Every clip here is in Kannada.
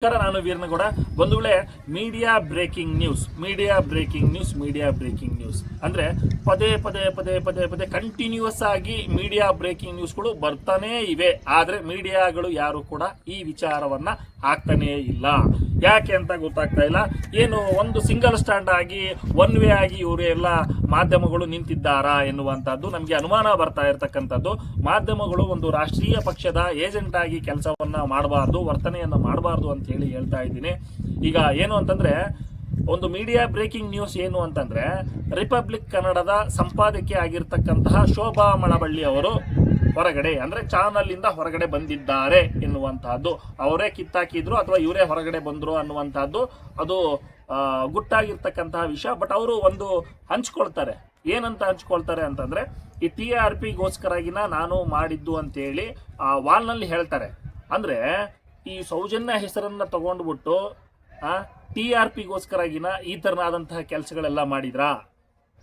ನಾನು ವೀರನಗೌಡ. ಒಂದು ವೇಳೆ ಮೀಡಿಯಾ ಬ್ರೇಕಿಂಗ್ ನ್ಯೂಸ್ ಅಂದ್ರೆ ಪದೇ ಪದೇ ಕಂಟಿನ್ಯೂಸ್ ಆಗಿ ಮೀಡಿಯಾ ಬ್ರೇಕಿಂಗ್ ನ್ಯೂಸ್ಗಳು ಬರ್ತಾನೇ ಇವೆ. ಆದ್ರೆ ಮೀಡಿಯಾಗಳು ಯಾರು ಕೂಡ ಈ ವಿಚಾರವನ್ನ ಹಾಕ್ತಾನೇ ಇಲ್ಲ. ಯಾಕೆ ಅಂತ ಗೊತ್ತಾಗ್ತಾ ಇಲ್ಲ. ಏನು ಒಂದು ಸಿಂಗಲ್ ಸ್ಟ್ಯಾಂಡ್ ಆಗಿ ಒನ್ ವೇ ಆಗಿ ಇವರು ಎಲ್ಲ ಮಾಧ್ಯಮಗಳು ನಿಂತಿದ್ದಾರಾ ಎನ್ನುವಂಥದ್ದು ನಮಗೆ ಅನುಮಾನ ಬರ್ತಾ ಇರತಕ್ಕಂಥದ್ದು. ಮಾಧ್ಯಮಗಳು ಒಂದು ರಾಷ್ಟ್ರೀಯ ಪಕ್ಷದ ಏಜೆಂಟ್ ಆಗಿ ಕೆಲಸವನ್ನ ಮಾಡಬಾರ್ದು, ವರ್ತನೆಯನ್ನ ಮಾಡಬಾರ್ದು ಅಂತ ಹೇಳಿ ಹೇಳ್ತಾ ಇದ್ದೀನಿ. ಈಗ ಏನು ಅಂತಂದ್ರೆ ಒಂದು ಮೀಡಿಯಾ ಬ್ರೇಕಿಂಗ್ ನ್ಯೂಸ್ ಏನು ಅಂತಂದ್ರೆ, ರಿಪಬ್ಲಿಕ್ ಕನ್ನಡದ ಸಂಪಾದಕಿ ಆಗಿರ್ತಕ್ಕಂತಹ ಶೋಭಾ ಮಳವಳ್ಳಿ ಅವರು ಹೊರಗಡೆ ಅಂದ್ರೆ ಚಾನಲ್ ಇಂದ ಹೊರಗಡೆ ಬಂದಿದ್ದಾರೆ ಎನ್ನುವಂತಹದ್ದು. ಅವರೇ ಕಿತ್ತಾಕಿದ್ರು ಅಥವಾ ಇವರೇ ಹೊರಗಡೆ ಬಂದ್ರು ಅನ್ನುವಂತಹದ್ದು ಅದು ಗುಟ್ಟಾಗಿರ್ತಕ್ಕಂತಹ ವಿಷಯ. ಬಟ್ ಅವರು ಒಂದು ಹಂಚ್ಕೊಳ್ತಾರೆ. ಏನಂತ ಹಂಚ್ಕೊಳ್ತಾರೆ ಅಂತಂದ್ರೆ, ಈ TRPಗೋಸ್ಕರಗಿನ ನಾನು ಮಾಡಿದ್ದು ಅಂತೇಳಿ ವಾಲ್ನಲ್ಲಿ ಹೇಳ್ತಾರೆ. ಅಂದ್ರೆ ಈ ಸೌಜನ್ಯ ಹೆಸರನ್ನ ತಗೊಂಡ್ಬಿಟ್ಟು TRPಗೋಸ್ಕರಗಿನ ಈ ತರನಾದಂತಹ ಕೆಲಸಗಳೆಲ್ಲ ಮಾಡಿದ್ರಾ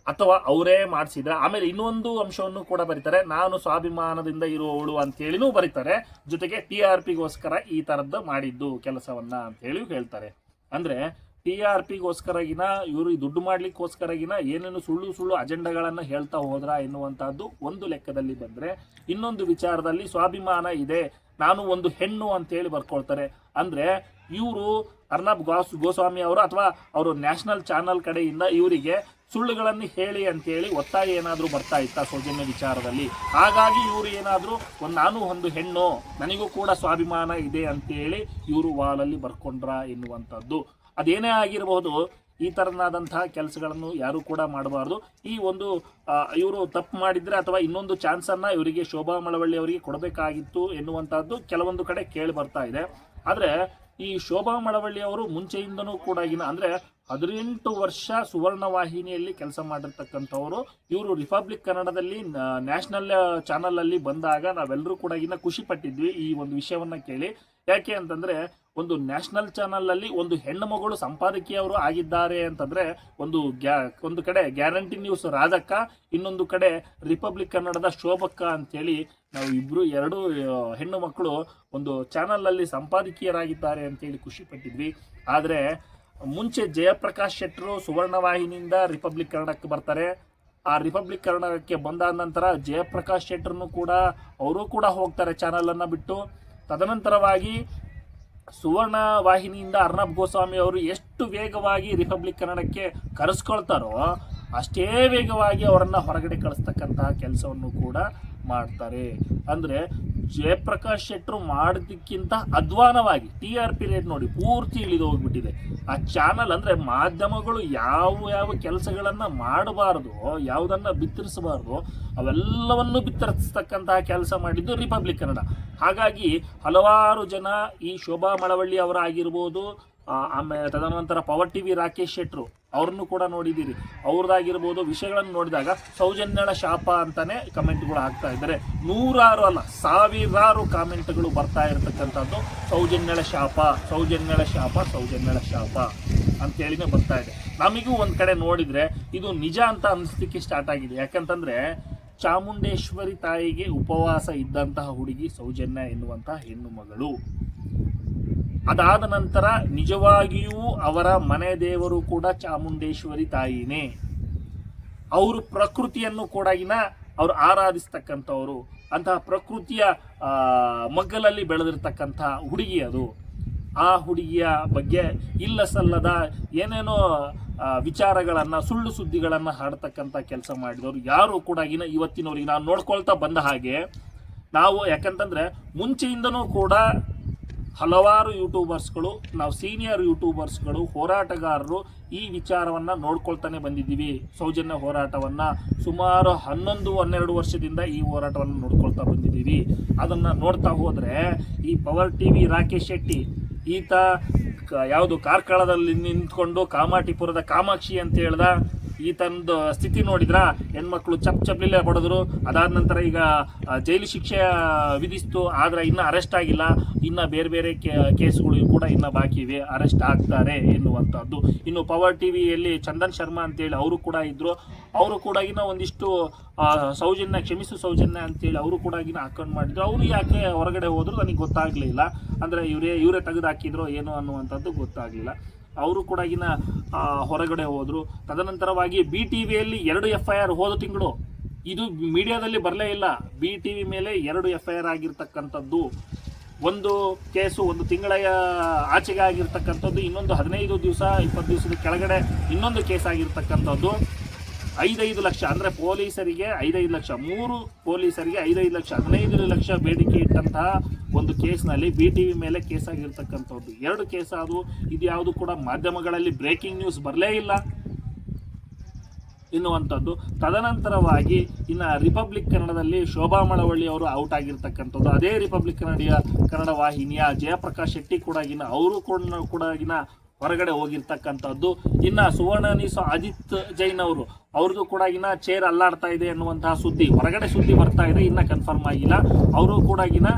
ಅಥವಾ ಅವರೇ ಮಾಡಿಸಿದ್ರ? ಆಮೇಲೆ ಇನ್ನೊಂದು ಅಂಶವನ್ನು ಕೂಡ ಬರೀತಾರೆ, ನಾನು ಸ್ವಾಭಿಮಾನದಿಂದ ಇರುವವಳು ಅಂತೇಳಿನೂ ಬರೀತಾರೆ. ಜೊತೆಗೆ TRPಗೋಸ್ಕರ ಈ ತರದ್ದು ಮಾಡಿದ್ದು ಕೆಲಸವನ್ನ ಅಂತ ಹೇಳಿ ಹೇಳ್ತಾರೆ. ಅಂದ್ರೆ TRPಗೋಸ್ಕರಗಿನ ಇವರು ದುಡ್ಡು ಮಾಡ್ಲಿಕ್ಕೋಸ್ಕರಗಿನ ಏನೇನು ಸುಳ್ಳು ಅಜೆಂಡಾಗಳನ್ನ ಹೇಳ್ತಾ ಹೋದ್ರ ಎನ್ನುವಂತಹದ್ದು ಒಂದು ಲೆಕ್ಕದಲ್ಲಿ ಬಂದ್ರೆ, ಇನ್ನೊಂದು ವಿಚಾರದಲ್ಲಿ ಸ್ವಾಭಿಮಾನ ಇದೆ, ನಾನು ಒಂದು ಹೆಣ್ಣು ಅಂತ ಹೇಳಿ ಬರ್ಕೊಳ್ತಾರೆ. ಅಂದ್ರೆ ಇವರು ಅರ್ನಬ್ ಗೋಸ್ವಾಮಿ ಅವರು ಅಥವಾ ಅವರು ನ್ಯಾಷನಲ್ ಚಾನಲ್ ಕಡೆಯಿಂದ ಇವರಿಗೆ ಸುಳ್ಳುಗಳನ್ನು ಹೇಳಿ ಅಂತೇಳಿ ಒತ್ತಾಯ ಏನಾದರೂ ಬರ್ತಾ ಇತ್ತ ಸೌಜನ್ಯ ವಿಚಾರದಲ್ಲಿ? ಹಾಗಾಗಿ ಇವರು ಏನಾದರೂ ನಾನು ಒಂದು ಹೆಣ್ಣು, ನನಗೂ ಕೂಡ ಸ್ವಾಭಿಮಾನ ಇದೆ ಅಂತೇಳಿ ಇವರು ವಾಲಲ್ಲಿ ಬರ್ಕೊಂಡ್ರ ಎನ್ನುವಂಥದ್ದು. ಅದೇನೇ ಆಗಿರಬಹುದು, ಈ ತರನಾದಂತಹ ಕೆಲಸಗಳನ್ನು ಯಾರು ಕೂಡ ಮಾಡಬಾರ್ದು. ಈ ಒಂದು ಇವರು ತಪ್ಪು ಮಾಡಿದ್ರೆ ಅಥವಾ ಇನ್ನೊಂದು ಚಾನ್ಸನ್ನು ಇವರಿಗೆ ಶೋಭಾ ಮಳವಳ್ಳಿ ಅವರಿಗೆ ಕೊಡಬೇಕಾಗಿತ್ತು ಎನ್ನುವಂಥದ್ದು ಕೆಲವೊಂದು ಕಡೆ ಕೇಳಿ ಬರ್ತಾ ಇದೆ. ಆದರೆ ಈ ಶೋಭಾ ಮಳವಳ್ಳಿ ಅವರು ಮುಂಚೆಯಿಂದನೂ ಕೂಡ ಅಂದ್ರೆ 18 ವರ್ಷ ಸುವರ್ಣ ವಾಹಿನಿಯಲ್ಲಿ ಕೆಲಸ ಮಾಡಿರ್ತಕ್ಕಂಥವ್ರು. ಇವರು ರಿಪಬ್ಲಿಕ್ ಕನ್ನಡದಲ್ಲಿ ನ್ಯಾಷನಲ್ ಚಾನಲ್ ಅಲ್ಲಿ ಬಂದಾಗ ನಾವೆಲ್ಲರೂ ಕೂಡ ಖುಷಿ ಪಟ್ಟಿದ್ವಿ ಈ ಒಂದು ವಿಷಯವನ್ನ ಕೇಳಿ. ಯಾಕೆ ಅಂತಂದ್ರೆ, ಒಂದು ನ್ಯಾಷನಲ್ ಚಾನಲ್ ಅಲ್ಲಿ ಒಂದು ಹೆಣ್ಣು ಮಗಳು ಸಂಪಾದಕಿಯವರು ಆಗಿದ್ದಾರೆ ಅಂತಂದ್ರೆ, ಒಂದು ಕಡೆ ಗ್ಯಾರಂಟಿ ನ್ಯೂಸ್ ರಾಧಕ್ಕ, ಇನ್ನೊಂದು ಕಡೆ ರಿಪಬ್ಲಿಕ್ ಕನ್ನಡದ ಶೋಭಕ್ಕ ಅಂತೇಳಿ ನಾವು ಎರಡು ಹೆಣ್ಣು ಮಕ್ಕಳು ಒಂದು ಚಾನಲ್ ಅಲ್ಲಿ ಸಂಪಾದಕಿಯರಾಗಿದ್ದಾರೆ ಅಂತೇಳಿ ಖುಷಿ ಪಟ್ಟಿದ್ವಿ. ಆದ್ರೆ ಮುಂಚೆ ಜಯಪ್ರಕಾಶ್ ಶೆಟ್ಟರು ಸುವರ್ಣ ವಾಹಿನಿಯಿಂದ ರಿಪಬ್ಲಿಕ್ ಕನ್ನಡಕ್ಕೆ ಬರ್ತಾರೆ. ಆ ರಿಪಬ್ಲಿಕ್ ಕನ್ನಡಕ್ಕೆ ಬಂದಾದ ನಂತರ ಜಯಪ್ರಕಾಶ್ ಶೆಟ್ಟರ್ನು ಕೂಡ ಅವರು ಕೂಡ ಹೋಗ್ತಾರೆ ಚಾನಲ್ ಅನ್ನ ಬಿಟ್ಟು. ತದನಂತರವಾಗಿ ಸುವರ್ಣ ವಾಹಿನಿಯಿಂದ ಅರ್ನಬ್ ಗೋಸ್ವಾಮಿ ಅವರು ಎಷ್ಟು ವೇಗವಾಗಿ ರಿಪಬ್ಲಿಕ್ ಕನ್ನಡಕ್ಕೆ ಕರೆಸ್ಕೊಳ್ತಾರೋ ಅಷ್ಟೇ ವೇಗವಾಗಿ ಅವರನ್ನ ಹೊರಗಡೆ ಕಳಿಸ್ತಕ್ಕಂತಹ ಕೆಲಸವನ್ನು ಕೂಡ ಮಾಡ್ತಾರೆ. ಅಂದ್ರೆ ಜಯಪ್ರಕಾಶ್ ಶೆಟ್ಟರು ಮಾಡೋದಕ್ಕಿಂತ ಅಧ್ವಾನವಾಗಿ TRP ರೇಟ್ ನೋಡಿ ಪೂರ್ತಿ ಇಳಿದು ಹೋಗ್ಬಿಟ್ಟಿದೆ. ಆ ಚಾನಲ್ ಅಂದ್ರೆ ಮಾಧ್ಯಮಗಳು ಯಾವ ಕೆಲಸಗಳನ್ನ ಮಾಡಬಾರ್ದು, ಯಾವುದನ್ನ ಬಿತ್ತರಿಸಬಾರ್ದು, ಅವೆಲ್ಲವನ್ನು ಬಿತ್ತರಿಸ್ತಕ್ಕಂತಹ ಕೆಲಸ ಮಾಡಿದ್ದು ರಿಪಬ್ಲಿಕ್ ಕನ್ನಡ. ಹಾಗಾಗಿ ಹಲವಾರು ಜನ ಈ ಶೋಭಾ ಮಳವಳ್ಳಿ ಅವರಾಗಿರ್ಬೋದು, ಆಮೇಲೆ ತದನಂತರ ಪವರ್ TV ರಾಕೇಶ್ ಶೆಟ್ಟರು ಅವ್ರನ್ನು ಕೂಡ ನೋಡಿದ್ದೀರಿ. ಅವ್ರದ್ದಾಗಿರ್ಬೋದು ವಿಷಯಗಳನ್ನು ನೋಡಿದಾಗ ಸೌಜನ್ಯಳ ಶಾಪ ಅಂತಾನೆ ಕಮೆಂಟ್ಗಳು ಹಾಕ್ತಾ ಇದ್ದಾರೆ. ನೂರಾರು ಅಲ್ಲ, ಸಾವಿರಾರು ಕಾಮೆಂಟ್ಗಳು ಬರ್ತಾ ಇರತಕ್ಕಂಥದ್ದು ಸೌಜನ್ಯಳ ಶಾಪ ಅಂತೇಳಿನೇ ಬರ್ತಾ ಇದೆ. ನಮಗೂ ಒಂದ್ ಕಡೆ ನೋಡಿದ್ರೆ ಇದು ನಿಜ ಅಂತ ಅನಿಸ್ಲಿಕ್ಕೆ ಸ್ಟಾರ್ಟ್ ಆಗಿದೆ. ಯಾಕಂತಂದ್ರೆ ಚಾಮುಂಡೇಶ್ವರಿ ತಾಯಿಗೆ ಉಪವಾಸ ಇದ್ದಂತಹ ಹುಡುಗಿ ಸೌಜನ್ಯ ಎನ್ನುವಂತಹ ಹೆಣ್ಣು ಮಗಳು. ಅದಾದ ನಂತರ ನಿಜವಾಗಿಯೂ ಅವರ ಮನೆ ದೇವರು ಕೂಡ ಚಾಮುಂಡೇಶ್ವರಿ ತಾಯಿನೇ. ಅವರು ಪ್ರಕೃತಿಯನ್ನು ಕೂಡ ಅವರು ಆರಾಧಿಸ್ತಕ್ಕಂಥವ್ರು. ಅಂತಹ ಪ್ರಕೃತಿಯ ಮಗ್ಗಲಲ್ಲಿ ಬೆಳೆದಿರ್ತಕ್ಕಂತಹ ಹುಡುಗಿ ಅದು. ಆ ಹುಡುಗಿಯ ಬಗ್ಗೆ ಇಲ್ಲ ಸಲ್ಲದ ಏನೇನೋ ವಿಚಾರಗಳನ್ನ ಸುಳ್ಳು ಸುದ್ದಿಗಳನ್ನ ಹಾಡ್ತಕ್ಕಂಥ ಕೆಲಸ ಮಾಡಿದವರು ಯಾರು ಕೂಡ ಇವತ್ತಿನವರಿಗೆ ನಾವು ನೋಡ್ಕೊಳ್ತಾ ಬಂದ ಹಾಗೆ ನಾವು, ಯಾಕಂತಂದ್ರೆ ಮುಂಚೆಯಿಂದನೂ ಕೂಡ ಹಲವಾರು ಯೂಟ್ಯೂಬರ್ಸ್ಗಳು, ನಾವು ಸೀನಿಯರ್ ಯೂಟ್ಯೂಬರ್ಸ್ಗಳು, ಹೋರಾಟಗಾರರು ಈ ವಿಚಾರವನ್ನ ನೋಡ್ಕೊಳ್ತಾನೆ ಬಂದಿದ್ದೀವಿ. ಸೌಜನ್ಯ ಹೋರಾಟವನ್ನ ಸುಮಾರು 11-12 ವರ್ಷದಿಂದ ಈ ಹೋರಾಟವನ್ನು ನೋಡ್ಕೊಳ್ತಾ ಬಂದಿದ್ದೀವಿ. ಅದನ್ನ ನೋಡ್ತಾ ಹೋದ್ರೆ ಈ ಪವರ್ TV ರಾಕೇಶ್ ಶೆಟ್ಟಿ ಈತ ಯಾವುದು ಕಾರ್ಕಳದಲ್ಲಿ ನಿಂತ್ಕೊಂಡು ಕಾಮಾಟಿಪುರದ ಕಾಮಾಕ್ಷಿ ಅಂತ ಹೇಳ್ದ, ಈತನದು ಸ್ಥಿತಿ ನೋಡಿದ್ರ, ಹೆಣ್ಮಕ್ಳು ಚಪ್ಲಿಲೆ ಹೊಡೆದ್ರು, ಅದಾದ ನಂತರ ಈಗ ಜೈಲು ಶಿಕ್ಷೆ ವಿಧಿಸ್ತು, ಆದ್ರೆ ಇನ್ನ ಅರೆಸ್ಟ್ ಆಗಿಲ್ಲ, ಇನ್ನ ಬೇರೆ ಬೇರೆ ಕೇಸ್ಗಳು ಕೂಡ ಇನ್ನ ಬಾಕಿ ಇವೆ, ಅರೆಸ್ಟ್ ಆಗ್ತಾರೆ ಎನ್ನುವಂಥದ್ದು. ಇನ್ನು ಪವರ್ ಟಿವಿಯಲ್ಲಿ ಚಂದನ್ ಶರ್ಮಾ ಅಂತೇಳಿ ಅವರು ಕೂಡ ಇದ್ರು, ಅವರು ಕೂಡ ಒಂದಿಷ್ಟು ಸೌಜನ್ಯ, ಕ್ಷಮಿಸು ಸೌಜನ್ಯ ಅಂತೇಳಿ ಅವರು ಕೂಡ ಅಕೌಂಟ್ ಮಾಡಿದ್ರು. ಅವರು ಯಾಕೆ ಹೊರಗಡೆ ಹೋದ್ರು ನನಗೆ ಗೊತ್ತಾಗ್ಲಿಲ್ಲ, ಅಂದ್ರೆ ಇವರೇ ತೆಗೆದು ಹಾಕಿದ್ರು ಏನು ಅನ್ನುವಂಥದ್ದು ಗೊತ್ತಾಗ್ಲಿಲ್ಲ. ಅವರು ಕೂಡ ಹೊರಗಡೆ ಹೋದ್ರು. ತದನಂತರವಾಗಿ BTVಯಲ್ಲಿ 2 FIR ಹೋದ ತಿಂಗಳು, ಇದು ಮೀಡಿಯಾದಲ್ಲಿ ಬರಲೇ ಇಲ್ಲ. BTV ಮೇಲೆ 2 FIR ಆಗಿರ್ತಕ್ಕಂಥದ್ದು, ಒಂದು ಕೇಸು 1 ತಿಂಗಳ ಆಚೆಗೆ ಆಗಿರ್ತಕ್ಕಂಥದ್ದು, ಇನ್ನೊಂದು 15 ದಿವಸ 20 ದಿವಸದ ಕೆಳಗಡೆ ಇನ್ನೊಂದು ಕೇಸ್ ಆಗಿರ್ತಕ್ಕಂಥದ್ದು. 5 ಲಕ್ಷ ಅಂದರೆ ಪೊಲೀಸರಿಗೆ 5 ಲಕ್ಷ, 3 ಪೊಲೀಸರಿಗೆ 5 ಲಕ್ಷ, 15 ಲಕ್ಷ ಬೇಡಿಕೆ ಇಟ್ಟಂತಹ ಒಂದು ಕೇಸ್ನಲ್ಲಿ BTV ಮೇಲೆ ಕೇಸ್ ಆಗಿರ್ತಕ್ಕಂಥದ್ದು. 2 ಕೇಸ್ ಆದವು. ಇದು ಯಾವುದು ಕೂಡ ಮಾಧ್ಯಮಗಳಲ್ಲಿ ಬ್ರೇಕಿಂಗ್ ನ್ಯೂಸ್ ಬರಲೇ ಇಲ್ಲ ಎನ್ನುವಂಥದ್ದು. ತದನಂತರವಾಗಿ ಇನ್ನು ರಿಪಬ್ಲಿಕ್ ಕನ್ನಡದಲ್ಲಿ ಶೋಭಾ ಮಳವಳ್ಳಿ ಅವರು ಔಟ್ ಆಗಿರ್ತಕ್ಕಂಥದ್ದು. ಅದೇ ರಿಪಬ್ಲಿಕ್ ಕನ್ನಡ ವಾಹಿನಿಯ ಜಯಪ್ರಕಾಶ್ ಶೆಟ್ಟಿ ಕೂಡ ಅವರು ಕೂಡ ಹೊರಗಡೆ ಹೋಗಿರ್ತಕ್ಕಂಥದ್ದು. ಇನ್ನು ಸುವರ್ಣ ನ್ಯೂಸ್ ಅಜಿತ್ ಜೈನ್ ಅವ್ರದ್ದು ಕೂಡ ಚೇರ್ ಅಲ್ಲಾಡ್ತಾ ಇದೆ ಎನ್ನುವಂತಹ ಸುದ್ದಿ, ಹೊರಗಡೆ ಸುದ್ದಿ ಬರ್ತಾ ಇದೆ, ಇನ್ನ ಕನ್ಫರ್ಮ್ ಆಗಿಲ್ಲ. ಅವರು ಕೂಡ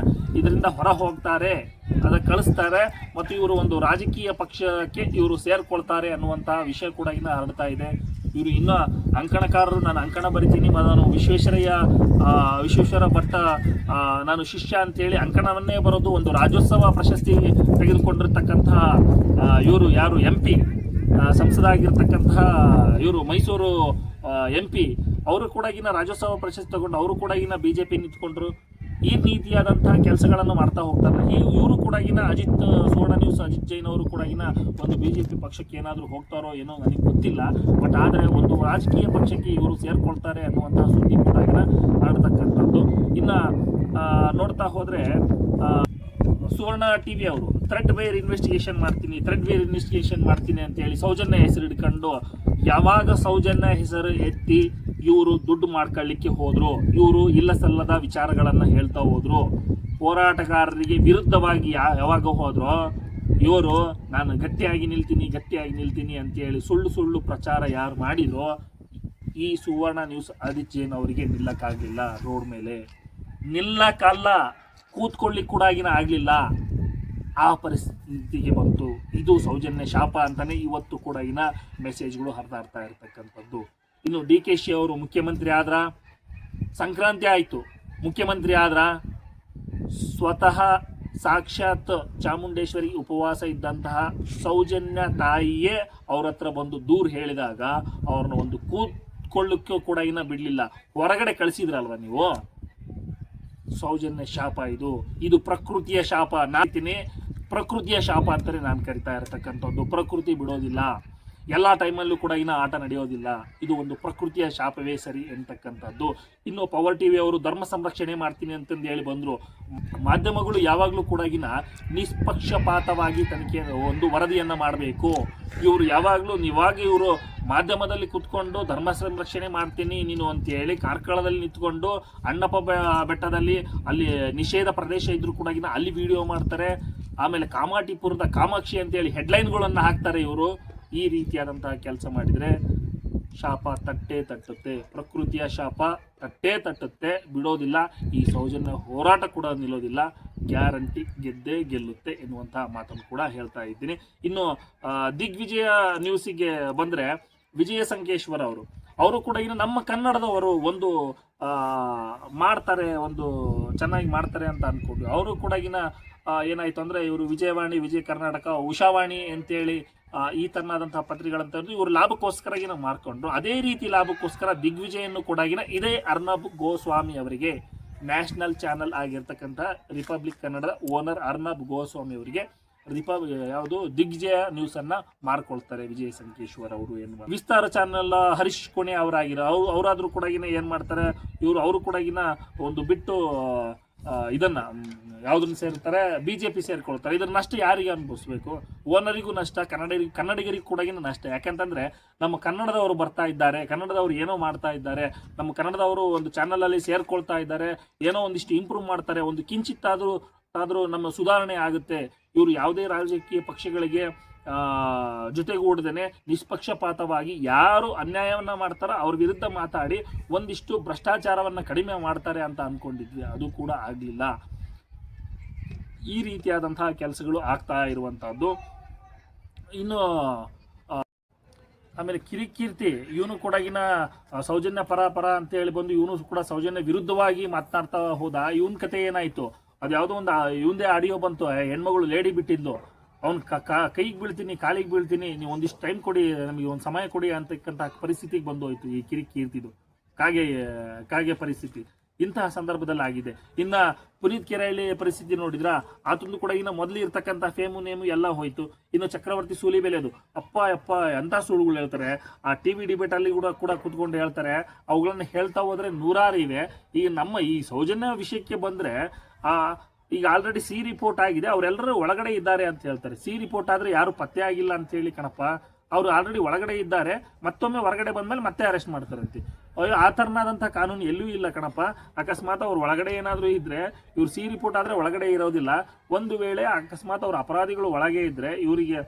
ಇದರಿಂದ ಹೊರ ಹೋಗ್ತಾರೆ, ಅದಕ್ಕೆ ಕಳಿಸ್ತಾರೆ, ಮತ್ತು ಇವರು ಒಂದು ರಾಜಕೀಯ ಪಕ್ಷಕ್ಕೆ ಇವರು ಸೇರ್ಕೊಳ್ತಾರೆ ಅನ್ನುವಂತಹ ವಿಷಯ ಕೂಡ ಹರಡ್ತಾ ಇದೆ. ಇವರು ಇನ್ನು ಅಂಕಣಕಾರರು, ನಾನು ಅಂಕಣ ಬರಿತೀನಿ, ನಾನು ವಿಶ್ವೇಶ್ವರ ಭಟ್ಟ ನಾನು ಶಿಷ್ಯ ಅಂತೇಳಿ ಅಂಕಣವನ್ನೇ ಬರೋದು, ಒಂದು ರಾಜ್ಯೋತ್ಸವ ಪ್ರಶಸ್ತಿ ತೆಗೆದುಕೊಂಡಿರ್ತಕ್ಕಂತಹ ಇವರು ಯಾರು MP ಸಂಸದಾಗಿರ್ತಕ್ಕಂತಹ ಇವರು ಮೈಸೂರು MP, ಅವರು ಕೂಡ ರಾಜ್ಯೋತ್ಸವ ಪ್ರಶಸ್ತಿ ತಗೊಂಡು ಅವರು ಕೂಡ BJP ನಿಂತ್ಕೊಂಡ್ರು. ಈ ರೀತಿಯಾದಂತಹ ಕೆಲಸಗಳನ್ನು ಮಾಡ್ತಾ ಹೋಗ್ತಾರೆ. ಇವರು ಕೂಡ ಸುವರ್ಣ ನ್ಯೂಸ್ ಅಜಿತ್ ಜೈನ್ ಅವರು ಕೂಡ ಒಂದು BJP ಪಕ್ಷಕ್ಕೆ ಏನಾದರೂ ಹೋಗ್ತಾರೋ ಏನೋ ನನಗೆ ಗೊತ್ತಿಲ್ಲ. ಬಟ್ ಆದರೆ ಒಂದು ರಾಜಕೀಯ ಪಕ್ಷಕ್ಕೆ ಇವರು ಸೇರ್ಕೊಳ್ತಾರೆ ಅನ್ನುವಂತಹ ಸುದ್ದಿ ಕೂಡ ಹರಡ್ತಕ್ಕಂಥದ್ದು. ಇನ್ನು ನೋಡ್ತಾ ಹೋದರೆ ಸುವರ್ಣ TV ಅವರು ಥ್ರೆಡ್ ಬೇರ್ ಇನ್ವೆಸ್ಟಿಗೇಷನ್ ಮಾಡ್ತೀನಿ ಅಂತ ಹೇಳಿ ಸೌಜನ್ಯ ಹೆಸರು ಹಿಡ್ಕೊಂಡು, ಯಾವಾಗ ಸೌಜನ್ಯ ಹೆಸರು ಎತ್ತಿ ಇವರು ದುಡ್ಡು ಮಾಡ್ಕೊಳ್ಳಿಕ್ಕೆ ಹೋದ್ರು, ಇವರು ಇಲ್ಲ ಸಲ್ಲದ ವಿಚಾರಗಳನ್ನು ಹೇಳ್ತಾ ಹೋದ್ರು, ಹೋರಾಟಗಾರರಿಗೆ ವಿರುದ್ಧವಾಗಿ ಯಾವಾಗ ಹೋದ್ರು ಇವರು ನಾನು ಗಟ್ಟಿಯಾಗಿ ನಿಲ್ತೀನಿ ಅಂತೇಳಿ ಸುಳ್ಳು ಪ್ರಚಾರ ಯಾರು ಮಾಡಿದ್ರು, ಈ ಸುವರ್ಣ ನ್ಯೂಸ್ ಅಜಿತ್ ಜೈನ್ ಅವರಿಗೆ ನಿಲ್ಲಕ್ಕಾಗಲಿಲ್ಲ. ರೋಡ್ ಮೇಲೆ ನಿಲ್ಲಕ್ಕಲ್ಲ, ಕೂತ್ಕೊಳ್ಳಿಕ್ಕೆ ಕೂಡ ಆಗಲಿಲ್ಲ. ಆ ಪರಿಸ್ಥಿತಿಗೆ ಬಂತು. ಇದು ಸೌಜನ್ಯ ಶಾಪ ಅಂತಾನೆ ಇವತ್ತು ಕೂಡ ಮೆಸೇಜ್ಗಳು ಹರಿದಾಡ್ತಾ ಇರ್ತಕ್ಕಂಥದ್ದು. ಇನ್ನು DKಶಿ ಅವರು ಮುಖ್ಯಮಂತ್ರಿ ಆದ್ರ, ಸಂಕ್ರಾಂತಿ ಆಯಿತು, ಮುಖ್ಯಮಂತ್ರಿ ಆದ್ರ, ಸ್ವತಃ ಸಾಕ್ಷಾತ್ ಚಾಮುಂಡೇಶ್ವರಿ ಉಪವಾಸ ಇದ್ದಂತಹ ಸೌಜನ್ಯ ತಾಯಿಯೇ ಅವ್ರ ಹತ್ರ ಬಂದು ದೂರು ಹೇಳಿದಾಗ ಅವ್ರನ್ನ ಒಂದು ಕೂತ್ಕೊಳ್ಳಿಕ್ಕೂ ಕೂಡ ಬಿಡಲಿಲ್ಲ, ಹೊರಗಡೆ ಕಳಿಸಿದ್ರಲ್ವ ನೀವು. ಸೌಜನ್ಯ ಶಾಪ ಇದು ಪ್ರಕೃತಿಯ ಶಾಪ. ಪ್ರಕೃತಿಯ ಶಾಪ ಅಂತಾರೆ ನಾನು ಕರಿತಾ ಇರತಕ್ಕಂಥದ್ದು. ಪ್ರಕೃತಿ ಬಿಡೋದಿಲ್ಲ, ಎಲ್ಲ ಟೈಮಲ್ಲೂ ಕೂಡ ಆಟ ನಡೆಯೋದಿಲ್ಲ. ಇದು ಒಂದು ಪ್ರಕೃತಿಯ ಶಾಪವೇ ಸರಿ ಎಂತಕ್ಕಂಥದ್ದು. ಇನ್ನು ಪವರ್ TV ಅವರು ಧರ್ಮ ಸಂರಕ್ಷಣೆ ಮಾಡ್ತೀನಿ ಅಂತಂದು ಹೇಳಿ ಬಂದರು. ಮಾಧ್ಯಮಗಳು ಯಾವಾಗಲೂ ಕೂಡ ನಿಷ್ಪಕ್ಷಪಾತವಾಗಿ ತನಿಖೆ ಒಂದು ವರದಿಯನ್ನು ಮಾಡಬೇಕು. ಇವರು ಯಾವಾಗಲೂ ಇವರು ಮಾಧ್ಯಮದಲ್ಲಿ ಕುತ್ಕೊಂಡು ಧರ್ಮ ಸಂರಕ್ಷಣೆ ಮಾಡ್ತೀನಿ ನೀನು ಅಂತೇಳಿ ಕಾರ್ಕಳದಲ್ಲಿ ನಿಂತ್ಕೊಂಡು ಅಣ್ಣಪ್ಪ ಬೆಟ್ಟದಲ್ಲಿ ಅಲ್ಲಿ ನಿಷೇಧ ಪ್ರದೇಶ ಇದ್ರೂ ಕೂಡ ಅಲ್ಲಿ ವಿಡಿಯೋ ಮಾಡ್ತಾರೆ. ಆಮೇಲೆ ಕಾಮಾಟಿಪುರದ ಕಾಮಾಕ್ಷಿ ಅಂತೇಳಿ ಹೆಡ್ಲೈನ್ಗಳನ್ನು ಹಾಕ್ತಾರೆ. ಇವರು ಈ ರೀತಿಯಾದಂತಹ ಕೆಲಸ ಮಾಡಿದರೆ ಶಾಪ ತಟ್ಟುತ್ತೆ. ಪ್ರಕೃತಿಯ ಶಾಪ ತಟ್ಟುತ್ತೆ, ಬಿಡೋದಿಲ್ಲ. ಈ ಸೌಜನ್ಯ ಹೋರಾಟ ಕೂಡ ನಿಲ್ಲೋದಿಲ್ಲ, ಗ್ಯಾರಂಟಿ ಗೆದ್ದೇ ಗೆಲ್ಲುತ್ತೆ ಎನ್ನುವಂತಹ ಮಾತನ್ನು ಕೂಡ ಹೇಳ್ತಾ ಇದ್ದೀನಿ. ಇನ್ನು ದಿಗ್ವಿಜಯ ನ್ಯೂಸಿಗೆ ಬಂದರೆ, ವಿಜಯ ಸಂಕೇಶ್ವರ ಅವರು ಕೂಡ ನಮ್ಮ ಕನ್ನಡದವರು ಒಂದು ಮಾಡ್ತಾರೆ, ಒಂದು ಚೆನ್ನಾಗಿ ಮಾಡ್ತಾರೆ ಅಂತ ಅಂದ್ಕೊಂಡ್ರು. ಅವರು ಕೂಡ ಏನಾಯ್ತು ಅಂದರೆ, ಇವರು ವಿಜಯವಾಣಿ, ವಿಜಯ ಕರ್ನಾಟಕ, ಉಷಾವಾಣಿ ಅಂತೇಳಿ ಈ ತರನಾದಂತಹ ಪತ್ರಿಕೆಗಳಂತ ಇವರು ಲಾಭಕ್ಕೋಸ್ಕರ ಮಾಡ್ಕೊಂಡ್ರು. ಅದೇ ರೀತಿ ಲಾಭಕ್ಕೋಸ್ಕರ ದಿಗ್ವಿಜಯನ್ನು ಕೂಡ ಇದೇ ಅರ್ನಬ್ ಗೋಸ್ವಾಮಿ ಅವರಿಗೆ, ನ್ಯಾಷನಲ್ ಚಾನಲ್ ಆಗಿರ್ತಕ್ಕಂಥ ರಿಪಬ್ಲಿಕ್ ಕನ್ನಡದ ಓನರ್ ಅರ್ನಬ್ ಗೋಸ್ವಾಮಿ ಅವರಿಗೆ ಯಾವುದು ದಿಗ್ವಿಜಯ ನ್ಯೂಸ್ ಅನ್ನ ಮಾರ್ಕೊಳ್ತಾರೆ ವಿಜಯ ಸಂಕೇಶ್ವರ್ ಅವರು. ಏನು ವಿಸ್ತಾರ ಚಾನಲ್ ಹರೀಶ್ ಕೋಣೆ ಅವರಾದ್ರೂ ಕೂಡ ಏನ್ ಮಾಡ್ತಾರೆ, ಅವರು ಕೂಡ ಒಂದು ಬಿಟ್ಟು ಇದನ್ನ ಯಾವುದನ್ನು ಸೇರ್ತಾರೆ, BJP ಸೇರ್ಕೊಳ್ತಾರೆ. ಇದ್ರ ನಷ್ಟ ಯಾರಿಗೆ ಅನುಭವಿಸ್ಬೇಕು? ಓನರಿಗೂ ನಷ್ಟ, ಕನ್ನಡಿಗರಿಗೂ ಕೂಡ ನಷ್ಟ. ಯಾಕಂತಂದ್ರೆ ನಮ್ಮ ಕನ್ನಡದವರು ಬರ್ತಾ ಇದ್ದಾರೆ, ಕನ್ನಡದವರು ಏನೋ ಮಾಡ್ತಾ ಇದ್ದಾರೆ, ನಮ್ಮ ಕನ್ನಡದವರು ಒಂದು ಚಾನಲ್ ಅಲ್ಲಿ ಸೇರ್ಕೊಳ್ತಾ ಇದ್ದಾರೆ, ಏನೋ ಒಂದಿಷ್ಟು ಇಂಪ್ರೂವ್ ಮಾಡ್ತಾರೆ, ಒಂದು ಕಿಂಚಿತ್ತಾದ್ರೂ ನಮ್ಮ ಸುಧಾರಣೆ ಆಗುತ್ತೆ. ಇವರು ಯಾವುದೇ ರಾಜಕೀಯ ಪಕ್ಷಗಳಿಗೆ ಜೊತೆಗೂಡದೇನೆ ನಿಷ್ಪಕ್ಷಪಾತವಾಗಿ ಯಾರು ಅನ್ಯಾಯವನ್ನು ಮಾಡ್ತಾರೋ ಅವ್ರ ವಿರುದ್ಧ ಮಾತಾಡಿ ಒಂದಿಷ್ಟು ಭ್ರಷ್ಟಾಚಾರವನ್ನು ಕಡಿಮೆ ಮಾಡ್ತಾರೆ ಅಂತ ಅಂದ್ಕೊಂಡಿದ್ವಿ, ಅದು ಕೂಡ ಆಗಲಿಲ್ಲ. ಈ ರೀತಿಯಾದಂತಹ ಕೆಲಸಗಳು ಆಗ್ತಾ ಇರುವಂತಹದ್ದು. ಇನ್ನು ಆಮೇಲೆ ಕಿರಿಕೀರ್ತಿ ಇವನು ಕೂಡಗಿನ ಸೌಜನ್ಯ ಪರ ಅಂತ ಹೇಳಿ ಬಂದು ಇವನು ಕೂಡ ಸೌಜನ್ಯ ವಿರುದ್ಧವಾಗಿ ಮಾತನಾಡ್ತಾ ಹೋದ. ಇವನ್ ಕತೆ ಏನಾಯ್ತು, ಅದು ಯಾವುದೋ ಒಂದು ಇವಂದೇ ಆಡಿಯೋ ಬಂತು, ಹೆಣ್ಮಗಳು ಲೇಡಿ ಬಿಟ್ಟಿದ್ಲು, ಅವ್ನು ಕೈಗೆ ಬೀಳ್ತೀನಿ ಕಾಲಿಗೆ ಬೀಳ್ತೀನಿ, ನೀವು ಒಂದಿಷ್ಟು ಟೈಮ್ ಕೊಡಿ, ನಮಗೆ ಒಂದು ಸಮಯ ಕೊಡಿ ಅಂತಕ್ಕಂಥ ಪರಿಸ್ಥಿತಿಗೆ ಬಂದು ಹೋಯ್ತು ಈ ಕಿರಿಕೀರ್ತಿದು ಕಾಗೆ ಪರಿಸ್ಥಿತಿ. ಇಂತಹ ಸಂದರ್ಭದಲ್ಲಿ ಆಗಿದೆ. ಇನ್ನ ಪುನೀತ್ ಕೆರೆಹಳ್ಳಿ ಪರಿಸ್ಥಿತಿ ನೋಡಿದ್ರ, ಆತಂದು ಕೂಡ ಇನ್ನು ಮೊದಲು ಇರ್ತಕ್ಕಂಥ ಫೇಮು ನೇಮು ಎಲ್ಲ ಹೋಯ್ತು. ಇನ್ನು ಚಕ್ರವರ್ತಿ ಸೂಲಿಬೆಲೆದು ಅಪ್ಪ ಎಂಥ ಸುಳ್ಳುಗಳು ಹೇಳ್ತಾರೆ. ಆ ಟಿವಿ ಡಿಬೇಟ್ ಅಲ್ಲಿ ಕೂಡ ಕೂತ್ಕೊಂಡು ಹೇಳ್ತಾರೆ. ಅವುಗಳನ್ನ ಹೇಳ್ತಾ ಹೋದ್ರೆ ನೂರಾರು ಇವೆ. ಈಗ ನಮ್ಮ ಈ ಸೌಜನ್ಯ ವಿಷಯಕ್ಕೆ ಬಂದ್ರೆ ಈಗ ಆಲ್ರೆಡಿ ಸಿ ರಿಪೋರ್ಟ್ ಆಗಿದೆ, ಅವರೆಲ್ಲರೂ ಒಳಗಡೆ ಇದ್ದಾರೆ ಅಂತ ಹೇಳ್ತಾರೆ. ಸಿ ರಿಪೋರ್ಟ್ ಆದ್ರೆ ಯಾರು ಪತ್ತೆ ಆಗಿಲ್ಲ ಅಂತ ಹೇಳಿ ಕಣಪ್ಪ, ಅವರು ಆಲ್ರೆಡಿ ಒಳಗಡೆ ಇದ್ದಾರೆ, ಮತ್ತೊಮ್ಮೆ ಹೊರಗಡೆ ಬಂದ್ಮೇಲೆ ಮತ್ತೆ ಅರೆಸ್ಟ್ ಮಾಡ್ತಾರಂತೆ. ಆ ಥರನಾದಂಥ ಕಾನೂನು ಎಲ್ಲೂ ಇಲ್ಲ ಕಣಪ್ಪ. ಅಕಸ್ಮಾತ್ ಅವ್ರು ಒಳಗಡೆ ಏನಾದರೂ ಇದ್ರೆ, ಇವ್ರು ಸಿ ರಿಪೋರ್ಟ್ ಆದರೆ ಒಳಗಡೆ ಇರೋದಿಲ್ಲ. ಒಂದು ವೇಳೆ ಅಕಸ್ಮಾತ್ ಅವ್ರ ಅಪರಾಧಿಗಳು ಒಳಗೆ ಇದ್ರೆ, ಇವರಿಗೆ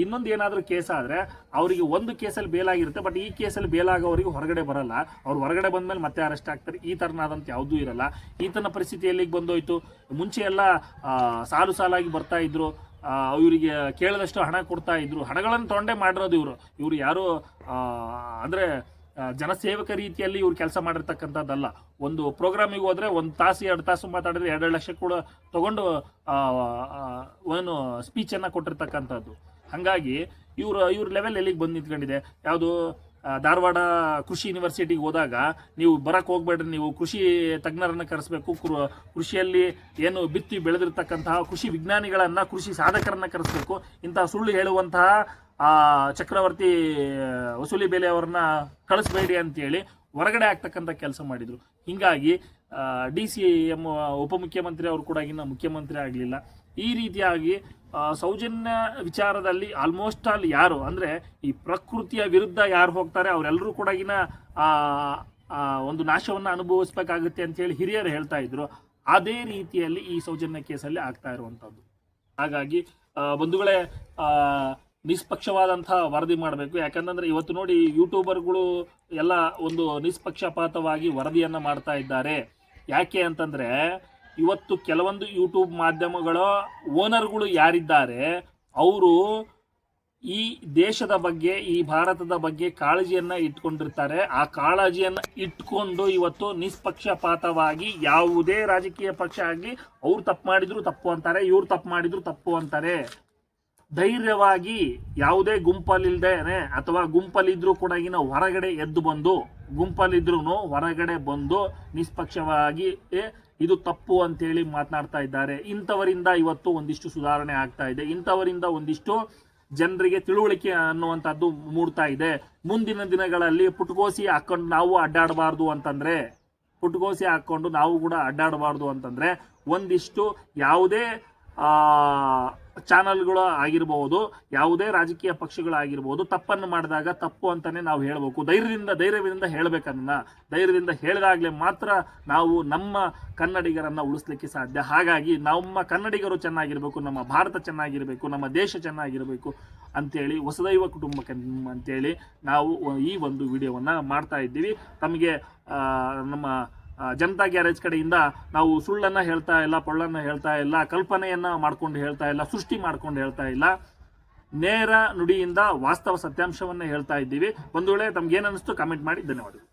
ಇನ್ನೊಂದು ಏನಾದರೂ ಕೇಸ್ ಆದರೆ ಅವರಿಗೆ ಒಂದು ಕೇಸಲ್ಲಿ ಬೇಲಾಗಿರುತ್ತೆ, ಬಟ್ ಈ ಕೇಸಲ್ಲಿ ಬೇಲಾಗೋವರಿಗೆ ಹೊರಗಡೆ ಬರಲ್ಲ. ಅವ್ರು ಹೊರಗಡೆ ಬಂದ್ಮೇಲೆ ಮತ್ತೆ ಅರೆಸ್ಟ್ ಆಗ್ತಾರೆ. ಈ ಥರನಾದಂಥ ಯಾವುದೂ ಇರಲ್ಲ. ಈತನ ಪರಿಸ್ಥಿತಿ ಎಲ್ಲಿಗೆ ಬಂದೋಯ್ತು, ಮುಂಚೆ ಎಲ್ಲ ಸಾಲಾಗಿ ಬರ್ತಾ ಇದ್ರು, ಇವರಿಗೆ ಕೇಳಿದಷ್ಟು ಹಣ ಕೊಡ್ತಾ ಇದ್ರು, ಹಣಗಳನ್ನು ತೊಗೊಂಡೇ ಮಾಡಿರೋದು ಇವರು ಯಾರು ಅಂದರೆ ಜನಸೇವಕ ರೀತಿಯಲ್ಲಿ ಇವ್ರು ಕೆಲಸ ಮಾಡಿರ್ತಕ್ಕಂಥದ್ದಲ್ಲ. ಒಂದು ಪ್ರೋಗ್ರಾಮಿಗೆ ಹೋದ್ರೆ 1 ತಾಸು 2 ತಾಸು ಮಾತಾಡಿದ್ರೆ 2 ಲಕ್ಷ ಕೂಡ ತಗೊಂಡು ಏನು ಸ್ಪೀಚನ್ನು ಕೊಟ್ಟಿರ್ತಕ್ಕಂಥದ್ದು. ಹಾಗಾಗಿ ಇವ್ರ ಲೆವೆಲ್ ಎಲ್ಲಿಗೆ ಬಂದು ನಿಂತ್ಕೊಂಡಿದೆ. ಯಾವುದು ಧಾರವಾಡ ಕೃಷಿ ಯೂನಿವರ್ಸಿಟಿಗೆ ಹೋದಾಗ ನೀವು ಬರಕ್ಕೆ ಹೋಗ್ಬೇಡ್ರಿ, ನೀವು ಕೃಷಿ ತಜ್ಞರನ್ನು ಕರೆಸಬೇಕು, ಕೃಷಿಯಲ್ಲಿ ಏನು ಬಿತ್ತಿ ಬೆಳೆದಿರ್ತಕ್ಕಂತಹ ಕೃಷಿ ವಿಜ್ಞಾನಿಗಳನ್ನು, ಕೃಷಿ ಸಾಧಕರನ್ನು ಕರೆಸಬೇಕು, ಇಂತಹ ಸುಳ್ಳು ಹೇಳುವಂತಹ ಚಕ್ರವರ್ತಿ ವಸೂಲಿಬೆಲೆ ಅವ್ರನ್ನ ಕಳಿಸ್ಬೇಡಿ ಅಂತೇಳಿ ಹೊರಗಡೆ ಆಗ್ತಕ್ಕಂಥ ಕೆಲಸ ಮಾಡಿದರು. ಹೀಗಾಗಿ DCM ಉಪಮುಖ್ಯಮಂತ್ರಿ ಅವರು ಕೂಡ ಇನ್ನು ಮುಖ್ಯಮಂತ್ರಿ ಆಗಲಿಲ್ಲ. ಈ ರೀತಿಯಾಗಿ ಸೌಜನ್ಯ ವಿಚಾರದಲ್ಲಿ ಆಲ್ಮೋಸ್ಟ್ ಆಲ್ ಯಾರು ಅಂದರೆ ಈ ಪ್ರಕೃತಿಯ ವಿರುದ್ಧ ಯಾರು ಹೋಗ್ತಾರೆ ಅವರೆಲ್ಲರೂ ಕೂಡ ಒಂದು ನಾಶವನ್ನು ಅನುಭವಿಸ್ಬೇಕಾಗುತ್ತೆ ಅಂತೇಳಿ ಹಿರಿಯರು ಹೇಳ್ತಾ ಇದ್ರು. ಅದೇ ರೀತಿಯಲ್ಲಿ ಈ ಸೌಜನ್ಯ ಕೇಸಲ್ಲಿ ಆಗ್ತಾ ಇರುವಂಥದ್ದು. ಹಾಗಾಗಿ ಬಂಧುಗಳೇ, ನಿಷ್ಪಕ್ಷವಾದಂತಹ ವರದಿ ಮಾಡಬೇಕು. ಯಾಕಂತಂದ್ರೆ ಇವತ್ತು ನೋಡಿ ಯೂಟ್ಯೂಬರ್ಗಳು ಎಲ್ಲ ಒಂದು ನಿಷ್ಪಕ್ಷಪಾತವಾಗಿ ವರದಿಯನ್ನು ಮಾಡ್ತಾ ಇದ್ದಾರೆ. ಯಾಕೆ ಅಂತಂದ್ರೆ ಇವತ್ತು ಕೆಲವೊಂದು ಯೂಟ್ಯೂಬ್ ಮಾಧ್ಯಮಗಳ ಓನರ್ಗಳು ಯಾರಿದ್ದಾರೆ ಅವರು ಈ ದೇಶದ ಬಗ್ಗೆ, ಈ ಭಾರತದ ಬಗ್ಗೆ ಕಾಳಜಿಯನ್ನು ಇಟ್ಕೊಂಡಿರ್ತಾರೆ. ಆ ಕಾಳಜಿಯನ್ನು ಇಟ್ಕೊಂಡು ಇವತ್ತು ನಿಷ್ಪಕ್ಷಪಾತವಾಗಿ ಯಾವುದೇ ರಾಜಕೀಯ ಪಕ್ಷ ಆಗಲಿ ಅವ್ರು ತಪ್ಪು ಮಾಡಿದ್ರು ತಪ್ಪು ಅಂತಾರೆ, ಇವ್ರು ತಪ್ಪು ಮಾಡಿದ್ರು ತಪ್ಪು ಅಂತಾರೆ. ಧೈರ್ಯವಾಗಿ ಯಾವುದೇ ಗುಂಪಲ್ಲಿಲ್ದೇನೆ ಅಥವಾ ಗುಂಪಲ್ಲಿದ್ರೂ ಕೂಡ ಹೊರಗಡೆ ಎದ್ದು ಬಂದು, ಗುಂಪಲ್ಲಿದ್ರೂ ಹೊರಗಡೆ ಬಂದು ನಿಷ್ಪಕ್ಷವಾಗಿ ಇದು ತಪ್ಪು ಅಂತೇಳಿ ಮಾತನಾಡ್ತಾ ಇದ್ದಾರೆ. ಇಂಥವರಿಂದ ಇವತ್ತು ಒಂದಿಷ್ಟು ಸುಧಾರಣೆ ಆಗ್ತಾ ಇದೆ. ಇಂಥವರಿಂದ ಒಂದಿಷ್ಟು ಜನರಿಗೆ ತಿಳುವಳಿಕೆ ಅನ್ನುವಂಥದ್ದು ಮೂಡ್ತಾ ಇದೆ. ಮುಂದಿನ ದಿನಗಳಲ್ಲಿ ಪುಟ್ಕೋಸಿ ಹಾಕೊಂಡು ನಾವು ಅಡ್ಡಾಡಬಾರ್ದು ಅಂತಂದ್ರೆ, ಪುಟ್ಕೋಸಿ ಹಾಕೊಂಡು ನಾವು ಕೂಡ ಅಡ್ಡಾಡಬಾರ್ದು ಅಂತಂದ್ರೆ ಒಂದಿಷ್ಟು ಯಾವುದೇ ಚಾನಲ್ಗಳು ಆಗಿರ್ಬೋದು, ಯಾವುದೇ ರಾಜಕೀಯ ಪಕ್ಷಗಳಾಗಿರ್ಬೋದು, ತಪ್ಪನ್ನು ಮಾಡಿದಾಗ ತಪ್ಪು ಅಂತಾನೆ ನಾವು ಹೇಳಬೇಕು. ಧೈರ್ಯದಿಂದ ಹೇಳಬೇಕನ್ನ, ಧೈರ್ಯದಿಂದ ಹೇಳಿದಾಗಲೇ ಮಾತ್ರ ನಾವು ನಮ್ಮ ಕನ್ನಡಿಗರನ್ನ ಉಳಿಸ್ಲಿಕ್ಕೆ ಸಾಧ್ಯ. ಹಾಗಾಗಿ ನಮ್ಮ ಕನ್ನಡಿಗರು ಚೆನ್ನಾಗಿರ್ಬೇಕು, ನಮ್ಮ ಭಾರತ ಚೆನ್ನಾಗಿರಬೇಕು, ನಮ್ಮ ದೇಶ ಚೆನ್ನಾಗಿರಬೇಕು ಅಂತೇಳಿ ವಸುದೈವ ಕುಟುಂಬಕ್ಕೆ ಅಂತೇಳಿ ನಾವು ಈ ಒಂದು ವಿಡಿಯೋವನ್ನು ಮಾಡ್ತಾ ಇದ್ದೀವಿ. ತಮಗೆ ನಮ್ಮ ಜನತಾ ಗ್ಯಾರೇಜ್ ಕಡೆಯಿಂದ ನಾವು ಸುಳ್ಳನ್ನು ಹೇಳ್ತಾ ಇಲ್ಲ, ಪೊಳ್ಳನ್ನು ಹೇಳ್ತಾ ಇಲ್ಲ, ಕಲ್ಪನೆಯನ್ನು ಮಾಡ್ಕೊಂಡು ಹೇಳ್ತಾ ಇಲ್ಲ, ಸೃಷ್ಟಿ ಮಾಡ್ಕೊಂಡು ಹೇಳ್ತಾ ಇಲ್ಲ, ನೇರ ನುಡಿಯಿಂದ ವಾಸ್ತವ ಸತ್ಯಾಂಶವನ್ನು ಹೇಳ್ತಾ ಇದ್ದೀವಿ. ಒಂದು ವೇಳೆ ತಮ್ಗೇನು ಅನ್ನಿಸ್ತು ಕಮೆಂಟ್ ಮಾಡಿ. ಧನ್ಯವಾದಗಳು.